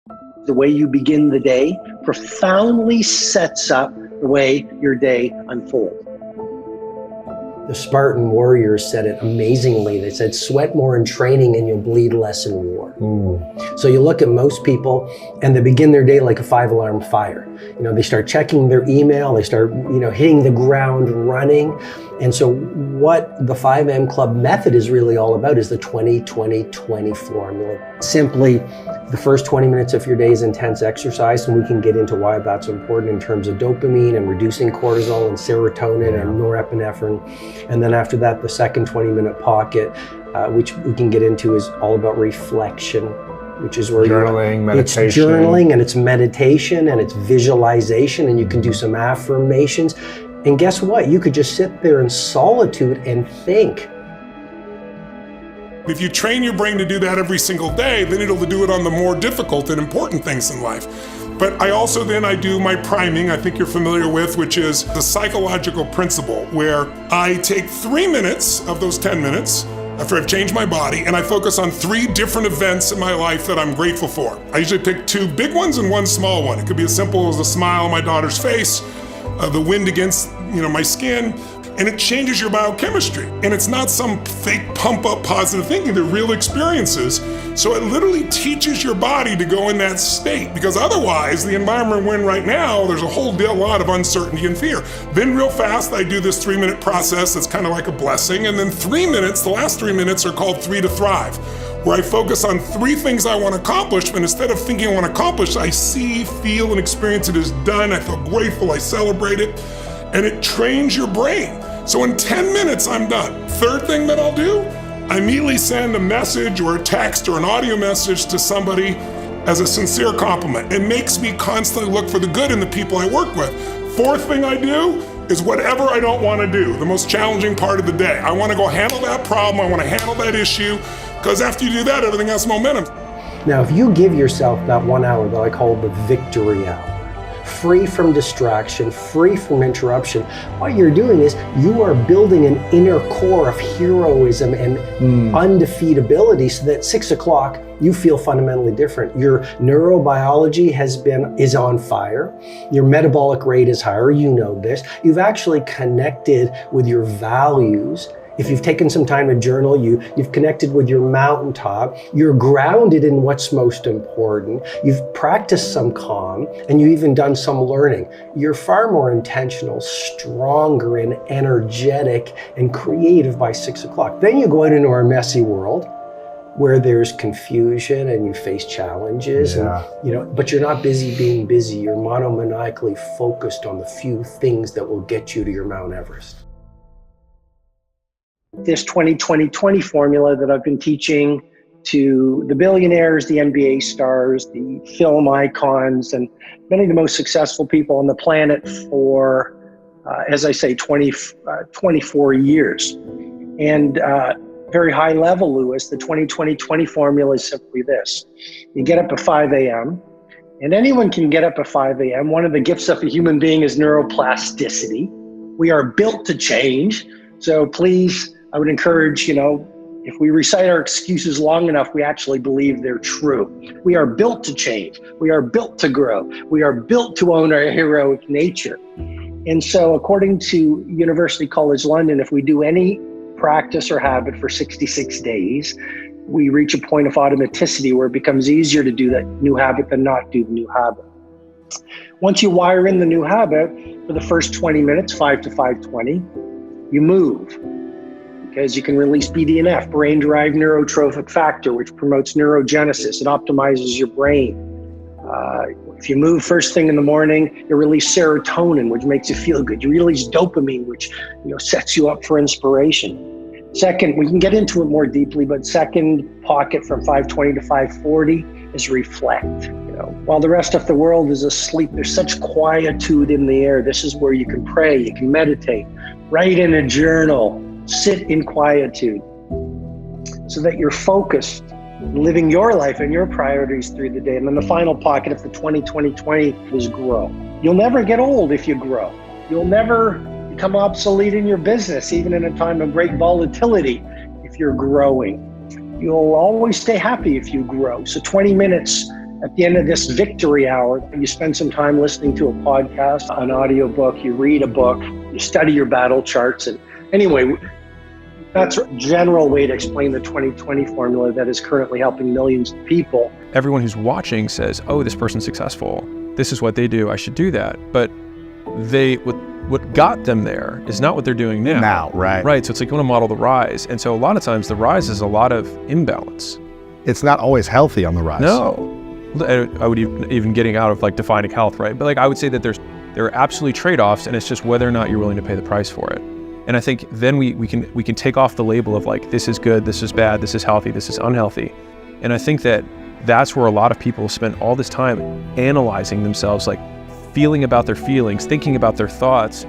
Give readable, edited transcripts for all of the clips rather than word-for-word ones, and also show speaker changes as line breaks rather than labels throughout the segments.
The way you begin the day profoundly sets up the way your day unfolds.
The Spartan warriors said it amazingly. They said, sweat more in training and you'll bleed less in war. So you look at most people and they begin their day like a 5-alarm fire. They start checking their email, they start, hitting the ground running. And so what the 5M Club method is really all about is the 20-20-20 formula. Simply, the first 20 minutes of your day is intense exercise, and we can get into why that's important in terms of dopamine and reducing cortisol and serotonin and norepinephrine. And then after that, the second 20-minute pocket, which we can get into, is all about reflection, which is where
journaling, meditation.
It's journaling and it's meditation and it's visualization, and you can do some affirmations. And guess what? You could just sit there in solitude and think.
If you train your brain to do that every single day, then it'll do it on the more difficult and important things in life. But I do my priming, I think you're familiar with, which is the psychological principle, where I take 3 minutes of those 10 minutes after I've changed my body, and I focus on 3 different events in my life that I'm grateful for. I usually pick 2 big ones and 1 small one. It could be as simple as the smile on my daughter's face, the wind against my skin, and it changes your biochemistry. And it's not some fake pump up positive thinking, they're real experiences. So it literally teaches your body to go in that state, because otherwise the environment we're in right now, there's a whole lot of uncertainty and fear. Then real fast, I do this 3-minute process that's kind of like a blessing. And then 3 minutes, the last 3 minutes are called 3 to Thrive, where I focus on 3 things I want to accomplish, and instead of thinking I want to accomplish, I see, feel, and experience it as done. I feel grateful, I celebrate it, and it trains your brain. So in 10 minutes, I'm done. Third thing that I'll do, I immediately send a message or a text or an audio message to somebody as a sincere compliment. It makes me constantly look for the good in the people I work with. Fourth thing I do is whatever I don't want to do, the most challenging part of the day. I want to go handle that problem, I want to handle that issue, because after you do that, everything has momentum.
Now, if you give yourself that 1 hour that I call the victory hour, free from distraction, free from interruption, what you're doing is you are building an inner core of heroism and undefeatability, so that 6 o'clock you feel fundamentally different. Your neurobiology is on fire. Your metabolic rate is higher. You know this. You've actually connected with your values. If you've taken some time to journal, you've connected with your mountaintop, you're grounded in what's most important, you've practiced some calm, and you've even done some learning. You're far more intentional, stronger, and energetic and creative by 6 o'clock. Then you go out into our messy world where there's confusion and you face challenges, but you're not busy being busy. You're monomaniacally focused on the few things that will get you to your Mount Everest.
This 20-20-20 formula that I've been teaching to the billionaires, the NBA stars, the film icons, and many of the most successful people on the planet for, as I say, 24 years. And very high level, Lewis, the 20-20-20 formula is simply this. You get up at 5 a.m., and anyone can get up at 5 a.m. One of the gifts of a human being is neuroplasticity. We are built to change. So please, I would encourage, if we recite our excuses long enough, we actually believe they're true. We are built to change. We are built to grow. We are built to own our heroic nature. And so according to University College London, if we do any practice or habit for 66 days, we reach a point of automaticity where it becomes easier to do that new habit than not do the new habit. Once you wire in the new habit, for the first 20 minutes, 5 to 5:20, you move. Because you can release BDNF, brain-derived neurotrophic factor, which promotes neurogenesis. It optimizes your brain. If you move first thing in the morning, you release serotonin, which makes you feel good. You release dopamine, which sets you up for inspiration. Second, we can get into it more deeply, but second pocket from 5:20 to 5:40 is reflect. While the rest of the world is asleep, there's such quietude in the air. This is where you can pray, you can meditate, write in a journal, sit in quietude, so that you're focused, living your life and your priorities through the day. And then the final pocket of the 20-20-20 is grow. You'll never get old if you grow. You'll never become obsolete in your business, even in a time of great volatility, if you're growing. You'll always stay happy if you grow. So 20 minutes At the end of this victory hour, you spend some time listening to a podcast, an audiobook, you read a book, you study your battle charts. And anyway, that's a general way to explain the 2020 formula that is currently helping millions of people.
Everyone who's watching says, oh, this person's successful. This is what they do. I should do that. But what got them there is not what they're doing now.
Right.
Right. So it's like you want to model the rise. And so a lot of times the rise is a lot of imbalance.
It's not always healthy on the rise.
No. I would even getting out of like defining health, right? But like I would say that there are absolutely trade-offs, and it's just whether or not you're willing to pay the price for it. And I think then we can take off the label of like, this is good, this is bad, this is healthy, this is unhealthy. And I think that that's where a lot of people spend all this time analyzing themselves, like feeling about their feelings, thinking about their thoughts,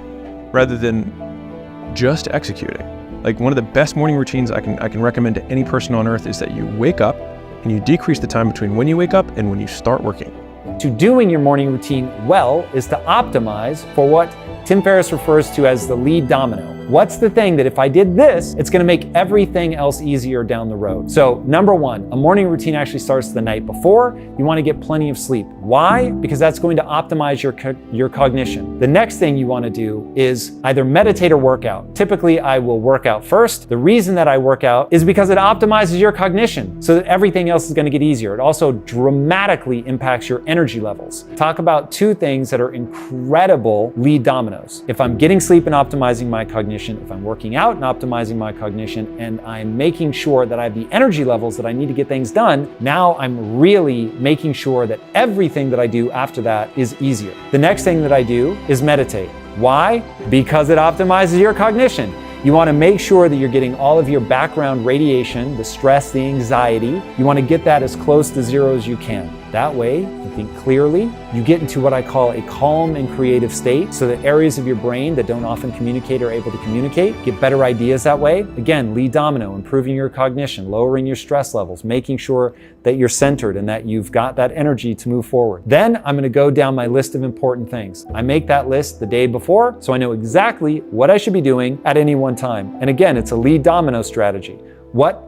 rather than just executing. Like one of the best morning routines I can recommend to any person on earth is that you wake up and you decrease the time between when you wake up and when you start working.
To doing your morning routine well is to optimize for what Tim Ferriss refers to as the lead domino. What's the thing that if I did this, it's gonna make everything else easier down the road? So number one, a morning routine actually starts the night before. You wanna get plenty of sleep. Why? Because that's going to optimize your cognition. The next thing you wanna do is either meditate or work out. Typically, I will work out first. The reason that I work out is because it optimizes your cognition so that everything else is gonna get easier. It also dramatically impacts your energy levels. Talk about two things that are incredible lead dominoes. If I'm getting sleep and optimizing my cognition, if I'm working out and optimizing my cognition, and I'm making sure that I have the energy levels that I need to get things done, now I'm really making sure that everything that I do after that is easier. The next thing that I do is meditate. Why? Because it optimizes your cognition. You want to make sure that you're getting all of your background radiation, the stress, the anxiety. You want to get that as close to zero as you can. That way, you think clearly, you get into what I call a calm and creative state, so that areas of your brain that don't often communicate are able to communicate, get better ideas that way. Again, lead domino, improving your cognition, lowering your stress levels, making sure that you're centered and that you've got that energy to move forward. Then I'm going to go down my list of important things. I make that list the day before, so I know exactly what I should be doing at any one time. And again, it's a lead domino strategy.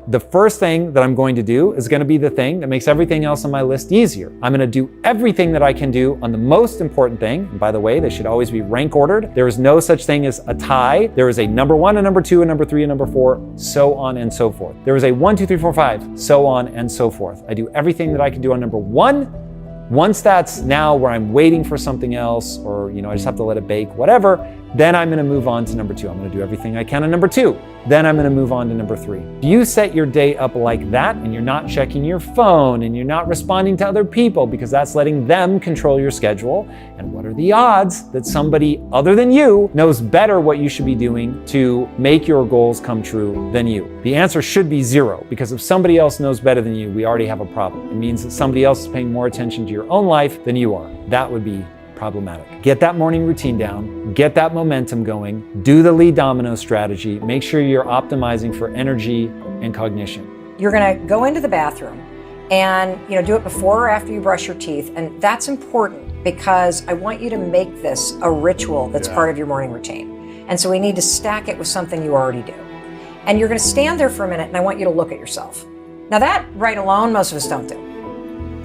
The first thing that I'm going to do is going to be the thing that makes everything else on my list easier. I'm going to do everything that I can do on the most important thing. And by the way, they should always be rank ordered. There is no such thing as a tie. There is a number one, a number two, a number three, a number four, so on and so forth. There is a 1, 2, 3, 4, 5, so on and so forth. I do everything that I can do on number one. Once that's now where I'm waiting for something else, or I just have to let it bake, whatever, then I'm gonna move on to number two. I'm gonna do everything I can on number two. Then I'm gonna move on to number three. If you set your day up like that, and you're not checking your phone, and you're not responding to other people, because that's letting them control your schedule, and what are the odds that somebody other than you knows better what you should be doing to make your goals come true than you? The answer should be zero, because if somebody else knows better than you, we already have a problem. It means that somebody else is paying more attention to your own life than you are. That would be problematic. Get that morning routine down, get that momentum going, do the lead domino strategy, make sure you're optimizing for energy and cognition.
You're gonna go into the bathroom and do it before or after you brush your teeth, and that's important because I want you to make this a ritual that's part of your morning routine. And so we need to stack it with something you already do. And you're gonna stand there for a minute, and I want you to look at yourself. Now that right alone, most of us don't do.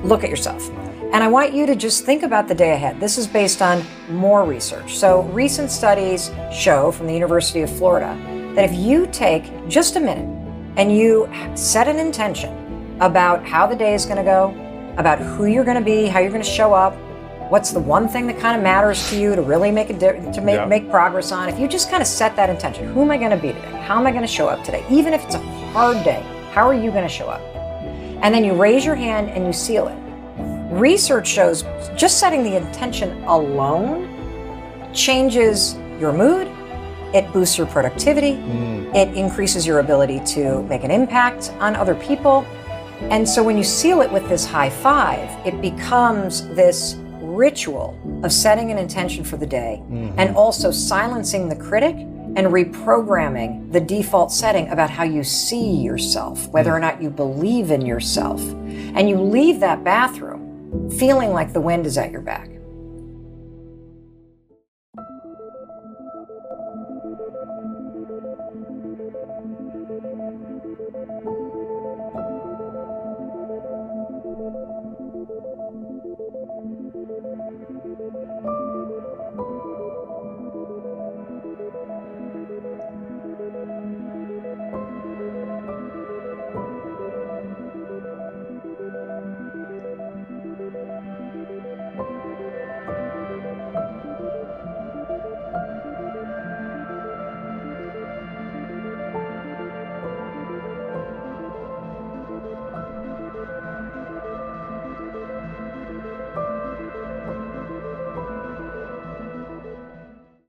Look at yourself. And I want you to just think about the day ahead. This is based on more research. So recent studies show from the University of Florida that if you take just a minute and you set an intention about how the day is gonna go, about who you're gonna be, how you're gonna show up, what's the one thing that kind of matters to you to really make make progress on. If you just kind of set that intention, who am I gonna be today? How am I gonna show up today? Even if it's a hard day, how are you gonna show up? And then you raise your hand and you seal it. Research shows just setting the intention alone changes your mood, it boosts your productivity, it increases your ability to make an impact on other people. And so when you seal it with this high five, it becomes this ritual of setting an intention for the day and also silencing the critic and reprogramming the default setting about how you see yourself, whether or not you believe in yourself. And you leave that bathroom feeling like the wind is at your back.